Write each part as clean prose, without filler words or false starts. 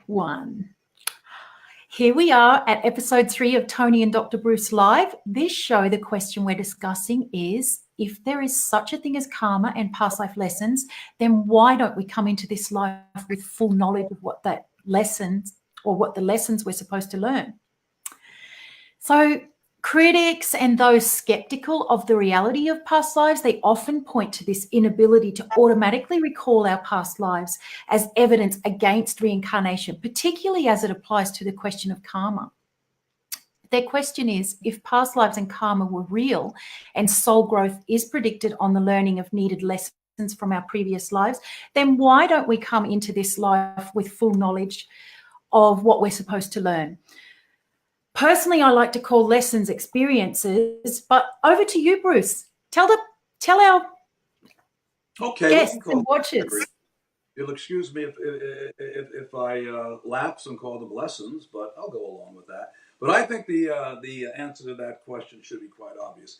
one. Here we are at episode 3 of Toni and Dr. Bruce Live. This show, the question we're discussing is, if there is such a thing as karma and past life lessons, then why don't we come into this life with full knowledge of what that lessons or what the lessons we're supposed to learn? So critics and those skeptical of the reality of past lives, they often point to this inability to automatically recall our past lives as evidence against reincarnation, particularly as it applies to the question of karma. Their question is, if past lives and karma were real and soul growth is predicted on the learning of needed lessons from our previous lives, then why don't we come into this life with full knowledge of what we're supposed to learn? Personally, I like to call lessons experiences, but over to you, Bruce. Tell our guests and watchers. You'll excuse me if I lapse and call them lessons, but I'll go along with that. But I think the answer to that question should be quite obvious.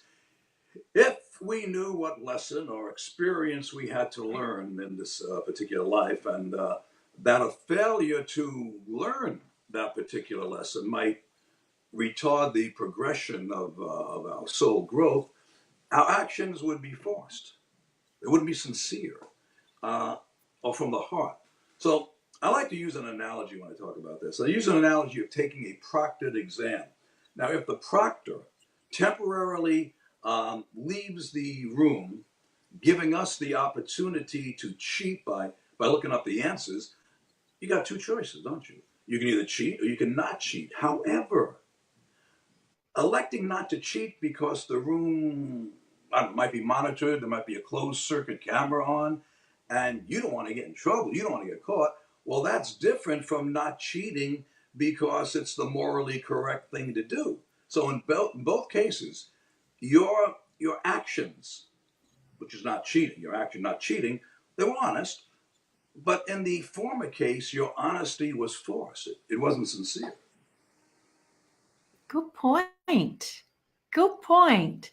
If we knew what lesson or experience we had to learn in this particular life, and that a failure to learn that particular lesson might retard the progression of our soul growth, our actions would be forced. It wouldn't be sincere or from the heart. So I like to use an analogy when I talk about this. I use an analogy of taking a proctored exam. Now, if the proctor temporarily leaves the room, giving us the opportunity to cheat by looking up the answers, you got two choices, don't you? You can either cheat or you can not cheat. However, electing not to cheat because the room might be monitored, there might be a closed circuit camera on, and you don't want to get in trouble, you don't want to get caught, well, that's different from not cheating because it's the morally correct thing to do. So in both cases, your actions, which is not cheating, your action not cheating, they were honest, but in the former case, your honesty was forced. It wasn't sincere. Good point. Good point.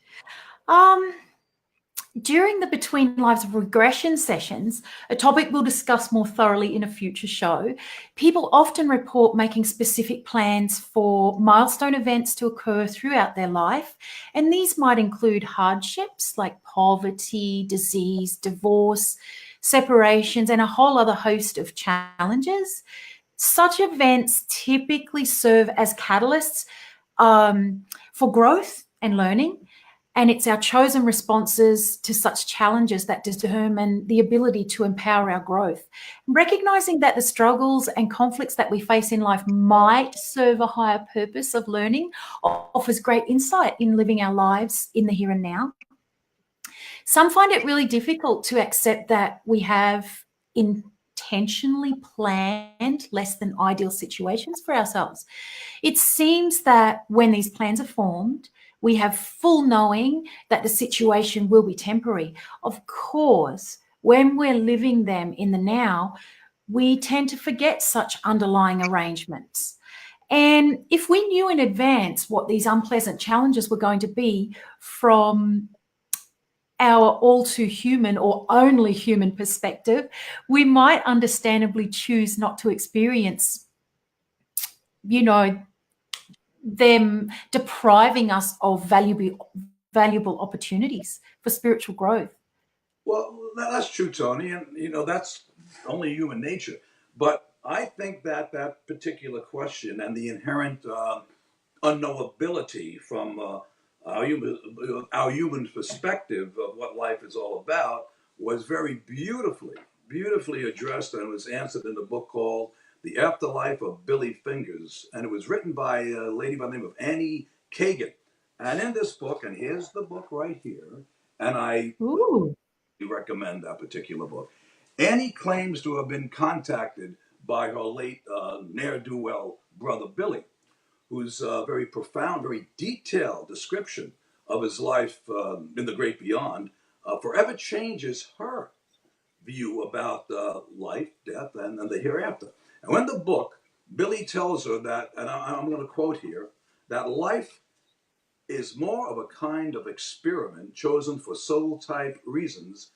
During the Between Lives of Regression sessions, a topic we'll discuss more thoroughly in a future show, people often report making specific plans for milestone events to occur throughout their life. And these might include hardships like poverty, disease, divorce, separations, and a whole other host of challenges. Such events typically serve as catalysts for growth and learning, and it's our chosen responses to such challenges that determine the ability to empower our growth. Recognizing that the struggles and conflicts that we face in life might serve a higher purpose of learning offers great insight in living our lives in the here and now. Some find it really difficult to accept that we have intentionally planned less than ideal situations for ourselves. It seems that when these plans are formed, we have full knowing that the situation will be temporary. Of course, when we're living them in the now, we tend to forget such underlying arrangements. And if we knew in advance what these unpleasant challenges were going to be from our all too human or only human perspective, we might understandably choose not to experience, them depriving us of valuable opportunities for spiritual growth. Well, that's true, Toni, and that's only human nature. But I think that particular question and the inherent unknowability from our human perspective of what life is all about was very beautifully addressed, and was answered in a book called The Afterlife of Billy Fingers, and it was written by a lady by the name of Annie Kagan. And in this book, and here's the book right here, and I recommend that particular book. Annie claims to have been contacted by her late ne'er-do-well brother Billy, whose very profound, very detailed description of his life in the great beyond forever changes her view about life, death, and the hereafter. And in the book, Billy tells her that, and I'm going to quote here, that life is more of a kind of experiment chosen for soul-type reasons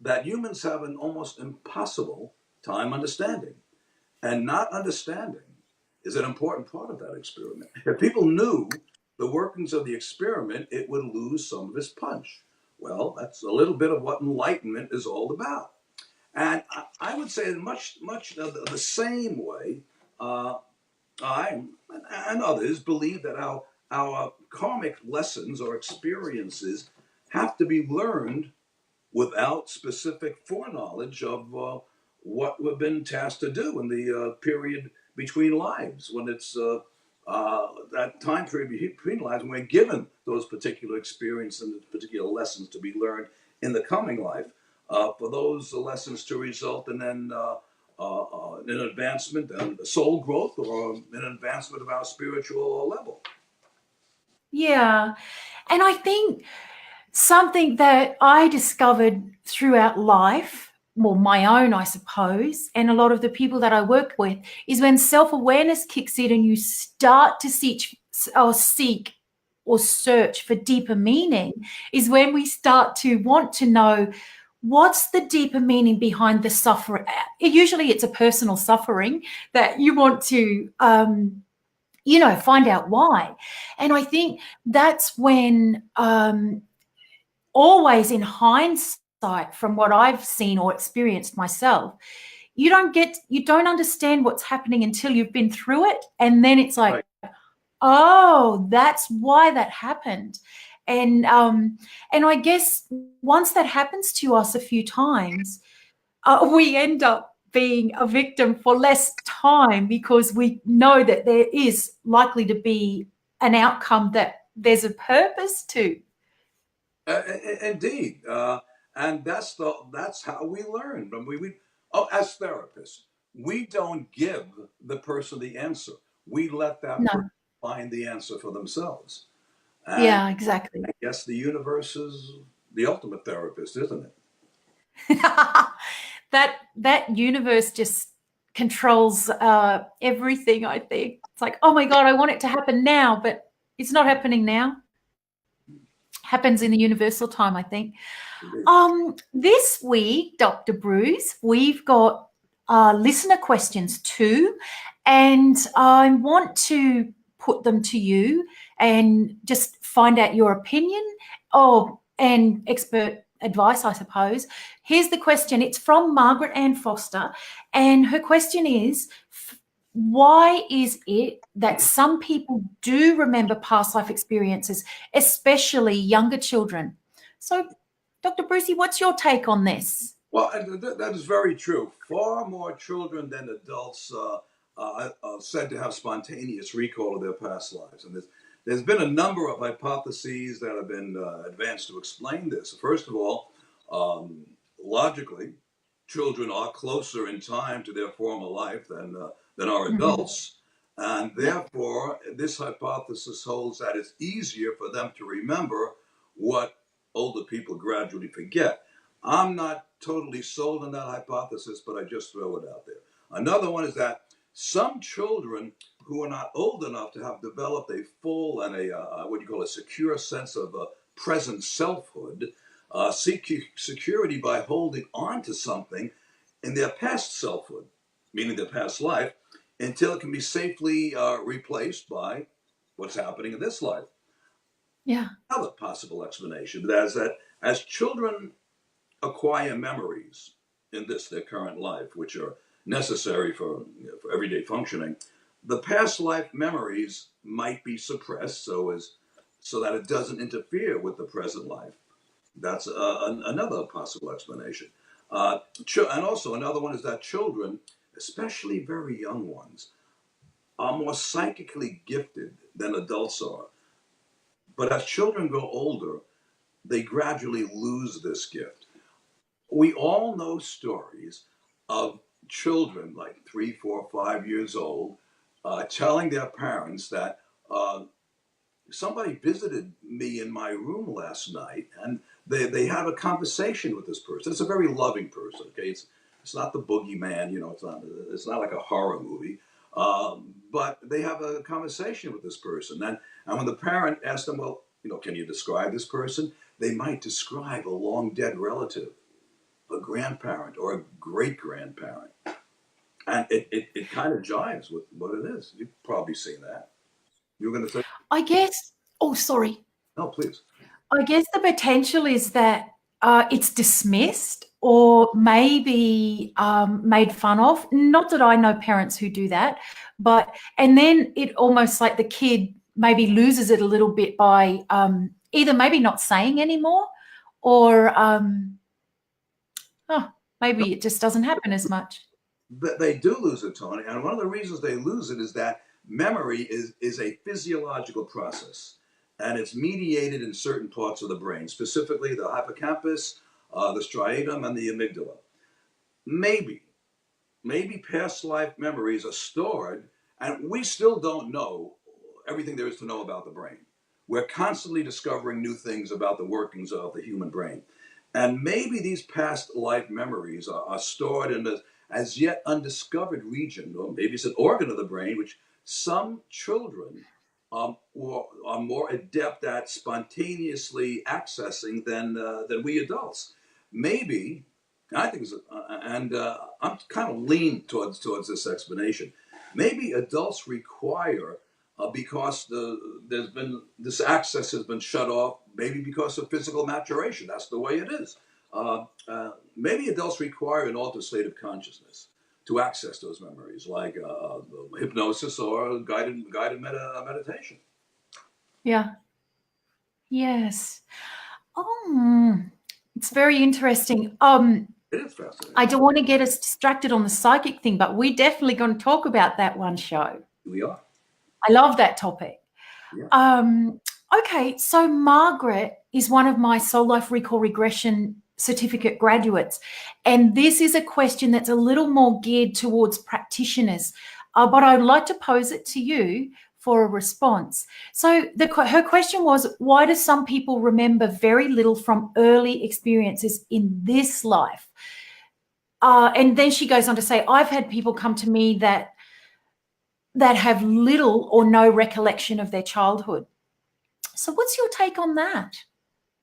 that humans have an almost impossible time understanding. And not understanding is an important part of that experiment. If people knew the workings of the experiment, it would lose some of its punch. Well, that's a little bit of what enlightenment is all about. And I would say in much the same way, I and others believe that our karmic lessons or experiences have to be learned without specific foreknowledge of what we've been tasked to do in the period between lives, when it's that time period between lives, when we're given those particular experiences and particular lessons to be learned in the coming life, for those lessons to result in then an advancement and soul growth or an advancement of our spiritual level. Yeah. And I think something that I discovered throughout life, well, my own, I suppose, and a lot of the people that I work with, is when self-awareness kicks in and you start to seek or search for deeper meaning, is when we start to want to know what's the deeper meaning behind the suffering. Usually it's a personal suffering that you want to find out why. And I think that's when always in hindsight, from what I've seen or experienced myself, you don't understand what's happening until you've been through it. And then it's like, Right. oh, that's why that happened. And I guess once that happens to us a few times, we end up being a victim for less time, because we know that there is likely to be an outcome that there's a purpose to. Indeed, and that's how we learn. When as therapists, we don't give the person the answer. We let that No. person find the answer for themselves. And Yeah, exactly. I guess the universe is the ultimate therapist, isn't it? That universe just controls everything, I think. It's like, oh my God, I want it to happen now, but it's not happening now. Happens in the universal time, I think. Indeed. This week, Dr. Bruce, we've got listener questions too, and I want to put them to you and just find out your opinion and expert advice, I suppose. Here's the question. It's from Margaret Ann Foster, and her question is, why is it that some people do remember past life experiences, especially younger children? So, Dr. Brucey, what's your take on this? Well, that is very true. Far more children than adults are said to have spontaneous recall of their past lives. And there's been a number of hypotheses that have been advanced to explain this. First of all, logically, children are closer in time to their former life than are adults. And therefore, this hypothesis holds that it's easier for them to remember what older people gradually forget. I'm not totally sold on that hypothesis, but I just throw it out there. Another one is that some children who are not old enough to have developed a full and what you call a secure sense of present selfhood seek security by holding on to something in their past selfhood, meaning their past life, until it can be safely replaced by what's happening in this life. Yeah. Another possible explanation is that as children acquire memories in their current life, which are necessary for everyday functioning, the past life memories might be suppressed so that it doesn't interfere with the present life. That's another possible explanation. And also another one is that children, especially very young ones, are more psychically gifted than adults are. But as children grow older, they gradually lose this gift. We all know stories of children like 3, 4, 5 years old telling their parents that somebody visited me in my room last night, and they have a conversation with this person. It's a very loving person. Okay, it's not the boogeyman. It's not like a horror movie. But they have a conversation with this person, and when the parent asks them, well, can you describe this person? They might describe a long dead relative, a grandparent, or a great grandparent. And it kind of jives with what it is. You've probably seen that. You're going to say, I guess, oh, sorry. no, please. I guess the potential is that it's dismissed or maybe made fun of. Not that I know parents who do that, but, and then it almost like the kid maybe loses it a little bit by either maybe not saying anymore or maybe it just doesn't happen as much. They do lose it, Toni. And one of the reasons they lose it is that memory is a physiological process. And it's mediated in certain parts of the brain, specifically the hippocampus, the striatum, and the amygdala. Maybe maybe past life memories are stored, and we still don't know everything there is to know about the brain. We're constantly discovering new things about the workings of the human brain. And maybe these past life memories are stored in the as yet undiscovered region, or maybe it's an organ of the brain, which some children are more adept at spontaneously accessing than we adults. Maybe I think it's, and I'm kind of lean towards this explanation. Maybe adults require because there's been this access has been shut off. Maybe because of physical maturation. That's the way it is. Maybe adults require an altered state of consciousness to access those memories, like hypnosis or meditation. Yeah. Yes. Oh, it's very interesting. It is fascinating. I don't want to get us distracted on the psychic thing, but we're definitely going to talk about that one show. We are. I love that topic. Yeah. Okay, so Margaret is one of my SoulLife Recall Regression certificate graduates, and this is a question that's a little more geared towards practitioners, but I'd like to pose it to you for a response. So her question was, why do some people remember very little from early experiences in this life? And then she goes on to say, I've had people come to me that have little or no recollection of their childhood. So what's your take on that?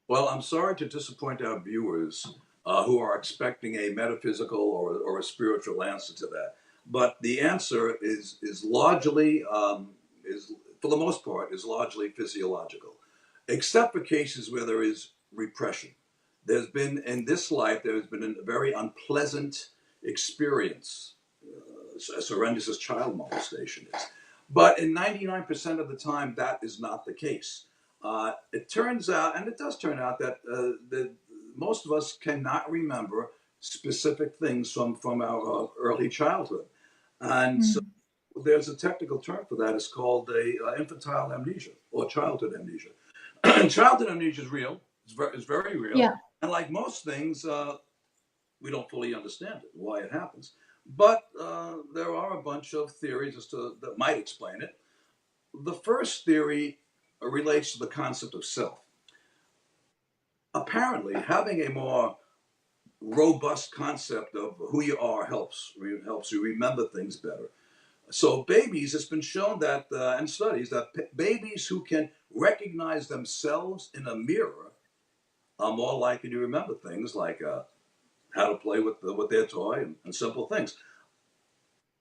Well, I'm sorry to disappoint our viewers who are expecting a metaphysical or a spiritual answer to that. But the answer is largely, is for the most part, is largely physiological, except for cases where there is repression. There's been, in this life, there's been a very unpleasant experience, as horrendous as child molestation is. But in 99% of the time, that is not the case. It turns out, and it does turn out, that most of us cannot remember specific things from our early childhood. And so there's a technical term for that. It's called infantile amnesia or childhood amnesia. And childhood amnesia is real. It's very real. Yeah. And like most things, we don't fully understand it, why it happens. But there are a bunch of theories that might explain it. The first theory relates to the concept of self. Apparently, having a more robust concept of who you are helps you remember things better. So babies, it's been shown that, in studies, that babies who can recognize themselves in a mirror are more likely to remember things like how to play with their toy and simple things.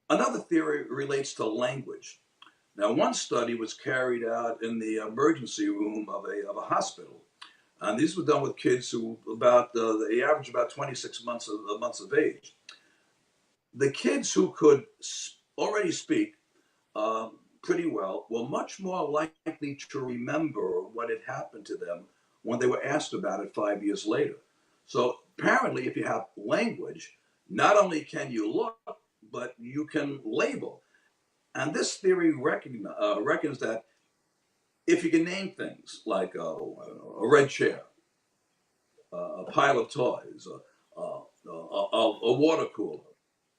Another theory relates to language. Now, one study was carried out in the emergency room of a hospital, and these were done with kids who they average about 26 months of age. The kids who could already speak pretty well were much more likely to remember what had happened to them when they were asked about it 5 years later. So apparently, if you have language, not only can you look, but you can label. And this theory reckons that if you can name things like a red chair, a pile of toys, a water cooler,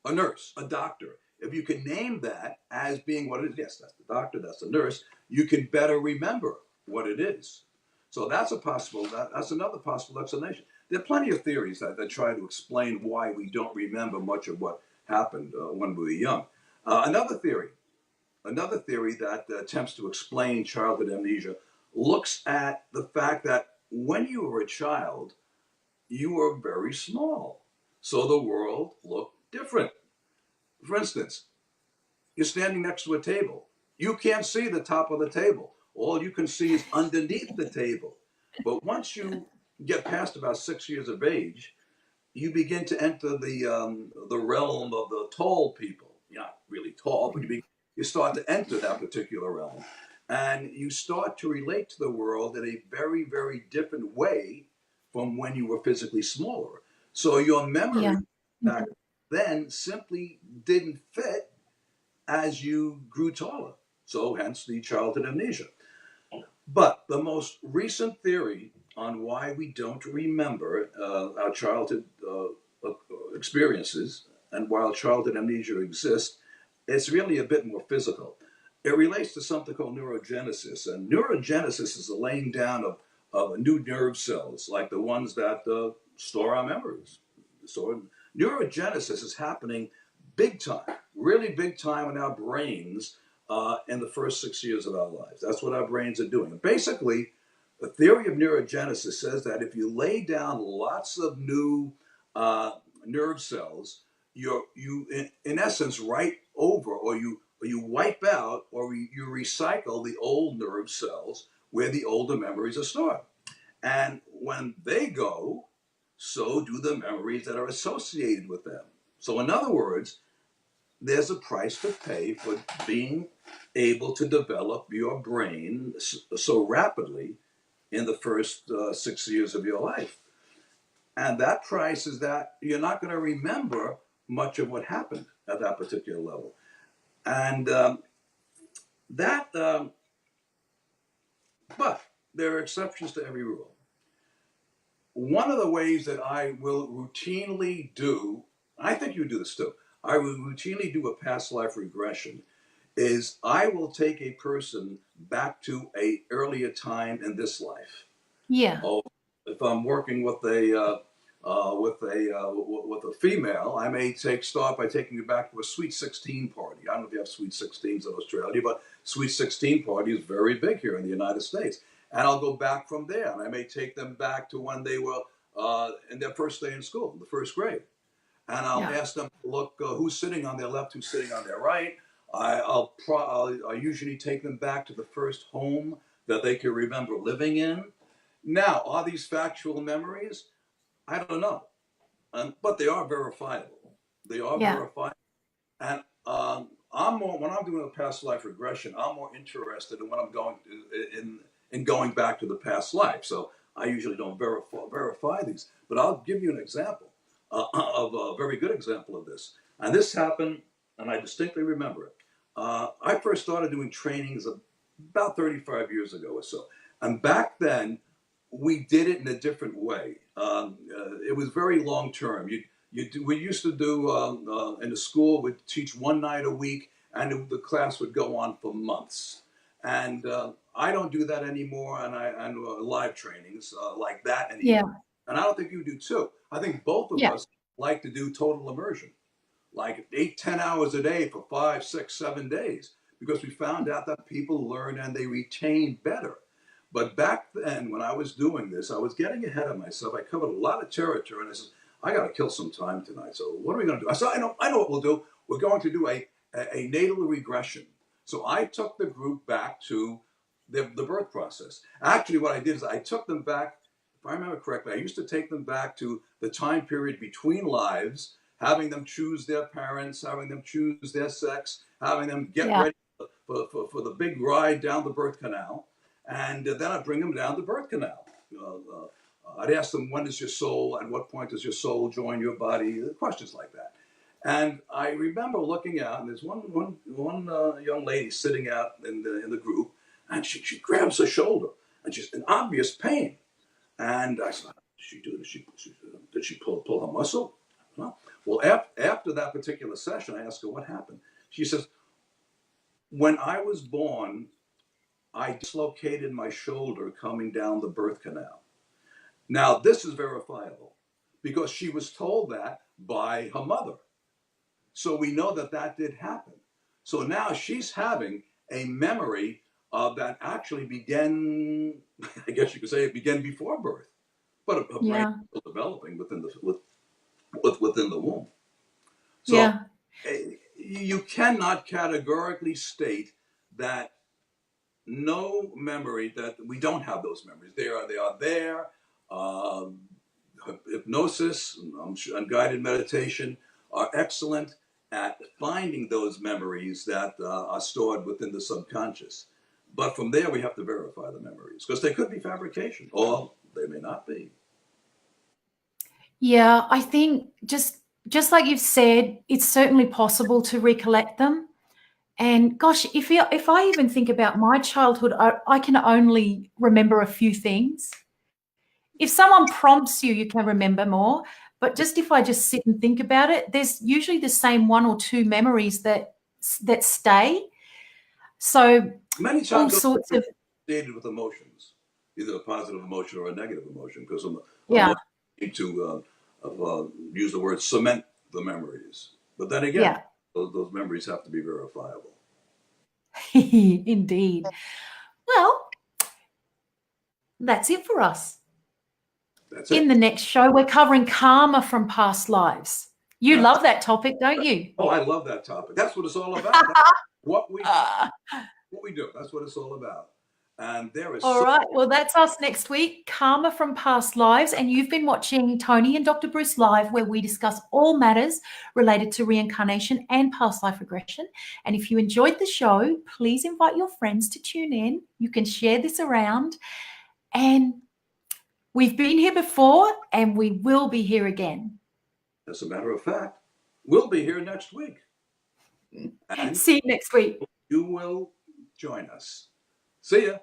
a nurse, a doctor, if you can name that as being what it is, yes, that's the doctor, that's the nurse, you can better remember what it is. So that's that's another possible explanation. There are plenty of theories that try to explain why we don't remember much of what happened when we were young. Another theory that attempts to explain childhood amnesia looks at the fact that when you were a child, you were very small. So the world looked different. For instance, you're standing next to a table. You can't see the top of the table. All you can see is underneath the table. But once you get past about 6 years of age, you begin to enter the realm of the tall people. You're not really tall, but you start to enter that particular realm, and you start to relate to the world in a very, very different way from when you were physically smaller. So your memory Yeah. back then simply didn't fit as you grew taller. So hence the childhood amnesia. But the most recent theory on why we don't remember our childhood experiences and while childhood amnesia exists, it's really a bit more physical. It relates to something called neurogenesis. And neurogenesis is the laying down of new nerve cells, like the ones that store our memories. So neurogenesis is happening big time, really big time in our brains in the first 6 years of our lives. That's what our brains are doing. Basically, the theory of neurogenesis says that if you lay down lots of new uh, nerve cells, you in essence write over, or you wipe out, or you recycle the old nerve cells where the older memories are stored. And when they go, so do the memories that are associated with them. So, in other words, there's a price to pay for being able to develop your brain so rapidly in the first 6 years of your life. And that price is that you're not going to remember much of what happened at that particular level. And that, but there are exceptions to every rule. One of the ways that I will routinely do, I think you do this too, I will routinely do a past life regression, is I will take a person back to a earlier time in this life. Yeah. Oh, if I'm working with a female, I may start by taking you back to a Sweet 16 party. I don't know if you have Sweet 16s in Australia, but Sweet 16 party is very big here in the United States. And I'll go back from there, and I may take them back to when they were in their first day in school, the first grade. And I'll Yeah. ask them to look who's sitting on their left, who's sitting on their right. I'll usually take them back to the first home that they can remember living in. Now, are these factual memories? I don't know, but they are verifiable. They are Yeah. verifiable, and I'm more when I'm doing a past life regression. I'm more interested in when I'm going in going back to the past life. So I usually don't verify these, but I'll give you an example of a very good example of this. And this happened, and I distinctly remember it. I first started doing trainings about 35 years ago or so, and back then we did it in a different way. It was very long term. We used to do in the school, we'd teach one night a week, and the class would go on for months. And I don't do that anymore, and live trainings like that Yeah. anymore. And I don't think you do too. I think both of Yeah. us like to do total immersion, like 8, 10 hours a day for 5, 6, 7 days, because we found out that people learn and they retain better. But back then, when I was doing this, I was getting ahead of myself. I covered a lot of territory, and I said, I got to kill some time tonight. So what are we going to do? I said, I know what we'll do. We're going to do a natal regression. So I took the group back to the birth process. Actually, what I did is I took them back, if I remember correctly, I used to take them back to the time period between lives, having them choose their parents, having them choose their sex, having them get Yeah. ready for the big ride down the birth canal. And then I'd bring them down the birth canal. I'd ask them, when does your soul, at what point does your soul join your body? Questions like that. And I remember looking out, and there's one young lady sitting out in the group, and she grabs her shoulder, and she's in obvious pain. And I said, "Did she do? Did she pull her muscle?" Huh? Well, after that particular session, I asked her what happened. She says, "When I was born, I dislocated my shoulder coming down the birth canal." Now, this is verifiable because she was told that by her mother. So we know that that did happen. So now she's having a memory of that actually began, I guess you could say it began before birth, but her brain Yeah. is still developing within the within the womb. So Yeah. you cannot categorically state that no memory, that we don't have those memories. They are there. Hypnosis and guided meditation are excellent at finding those memories that are stored within the subconscious. But from there, we have to verify the memories because they could be fabrication or they may not be. Yeah, I think just like you've said, it's certainly possible to recollect them. And gosh, if I even think about my childhood, I can only remember a few things. If someone prompts you, you can remember more. But just if I just sit and think about it, there's usually the same one or two memories that stay. So Many all times sorts of, associated with emotions, either a positive emotion or a negative emotion, because yeah, emotions need to use the word cement the memories. But then again, yeah, those memories have to be verifiable. indeed. Well, that's it for us. That's In it. the next show, we're covering karma from past lives. You Uh, love that topic, don't you? oh, I love that topic. That's what it's all about. That's what we do. That's what it's all about. And there is All so right. Well, that's us next week, Karma from Past Lives. And you've been watching Toni and Dr. Bruce Live, where we discuss all matters related to reincarnation and past life regression. And if you enjoyed the show, please invite your friends to tune in. You can share this around. And we've been here before, and we will be here again. as a matter of fact, we'll be here next week. And See you next week. you will join us. See ya.